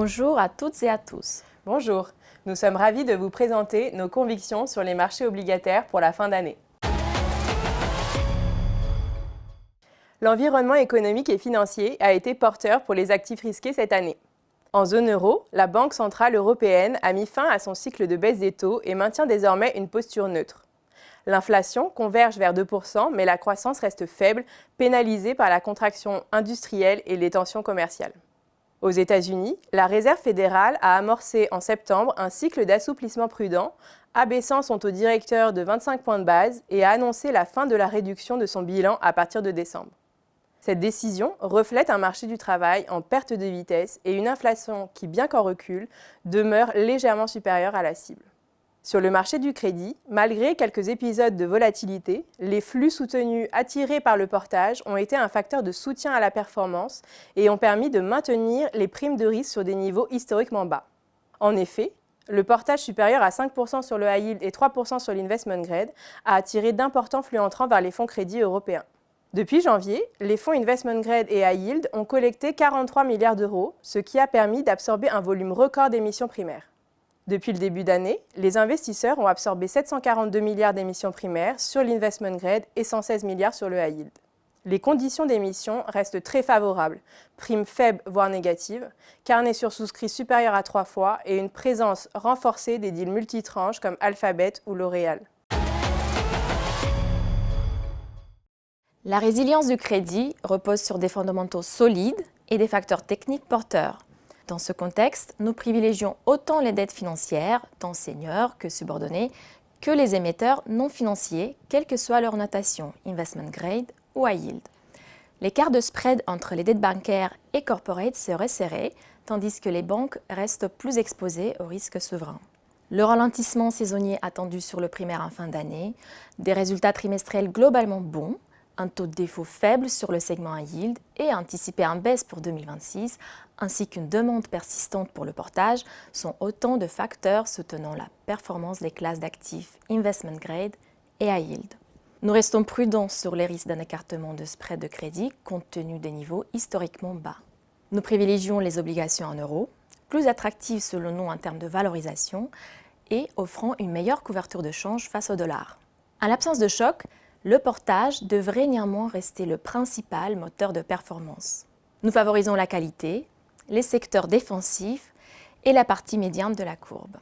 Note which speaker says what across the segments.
Speaker 1: Bonjour à toutes et à tous.
Speaker 2: Bonjour, nous sommes ravis de vous présenter nos convictions sur les marchés obligataires pour la fin d'année. L'environnement économique et financier a été porteur pour les actifs risqués cette année. En zone euro, la Banque centrale européenne a mis fin à son cycle de baisse des taux et maintient désormais une posture neutre. L'inflation converge vers 2%, mais la croissance reste faible, pénalisée par la contraction industrielle et les tensions commerciales. Aux États-Unis, la Réserve fédérale a amorcé en septembre un cycle d'assouplissement prudent, abaissant son taux directeur de 25 points de base et a annoncé la fin de la réduction de son bilan à partir de décembre. Cette décision reflète un marché du travail en perte de vitesse et une inflation qui, bien qu'en recul, demeure légèrement supérieure à la cible. Sur le marché du crédit, malgré quelques épisodes de volatilité, les flux soutenus attirés par le portage ont été un facteur de soutien à la performance et ont permis de maintenir les primes de risque sur des niveaux historiquement bas. En effet, le portage supérieur à 5% sur le high yield et 3% sur l'investment grade a attiré d'importants flux entrants vers les fonds crédits européens. Depuis janvier, les fonds investment grade et high yield ont collecté 43 milliards d'euros, ce qui a permis d'absorber un volume record d'émissions primaires. Depuis le début d'année, les investisseurs ont absorbé 742 milliards d'émissions primaires sur l'investment grade et 116 milliards sur le high yield. Les conditions d'émission restent très favorables, primes faibles voire négatives, carnet sursouscrit supérieur à 3 fois et une présence renforcée des deals multitranches comme Alphabet ou L'Oréal.
Speaker 1: La résilience du crédit repose sur des fondamentaux solides et des facteurs techniques porteurs. Dans ce contexte, nous privilégions autant les dettes financières, tant seniors que subordonnées, que les émetteurs non financiers, quelle que soit leur notation, investment grade ou high yield. L'écart de spread entre les dettes bancaires et corporate se resserrait, tandis que les banques restent plus exposées aux risques souverains. Le ralentissement saisonnier attendu sur le primaire en fin d'année, des résultats trimestriels globalement bons, un taux de défaut faible sur le segment high yield et anticipé en baisse pour 2026, ainsi qu'une demande persistante pour le portage, sont autant de facteurs soutenant la performance des classes d'actifs investment grade et high yield. Nous restons prudents sur les risques d'un écartement de spread de crédit compte tenu des niveaux historiquement bas. Nous privilégions les obligations en euros, plus attractives selon nous en termes de valorisation et offrant une meilleure couverture de change face au dollar. En l'absence de choc, le portage devrait néanmoins rester le principal moteur de performance. Nous favorisons la qualité, les secteurs défensifs et la partie médiane de la courbe.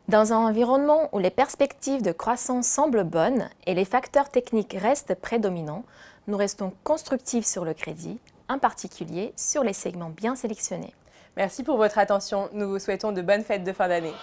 Speaker 1: Dans un environnement où les perspectives de croissance semblent bonnes et les facteurs techniques restent prédominants, nous restons constructifs sur le crédit, en particulier sur les segments bien sélectionnés.
Speaker 2: Merci pour votre attention. Nous vous souhaitons de bonnes fêtes de fin d'année.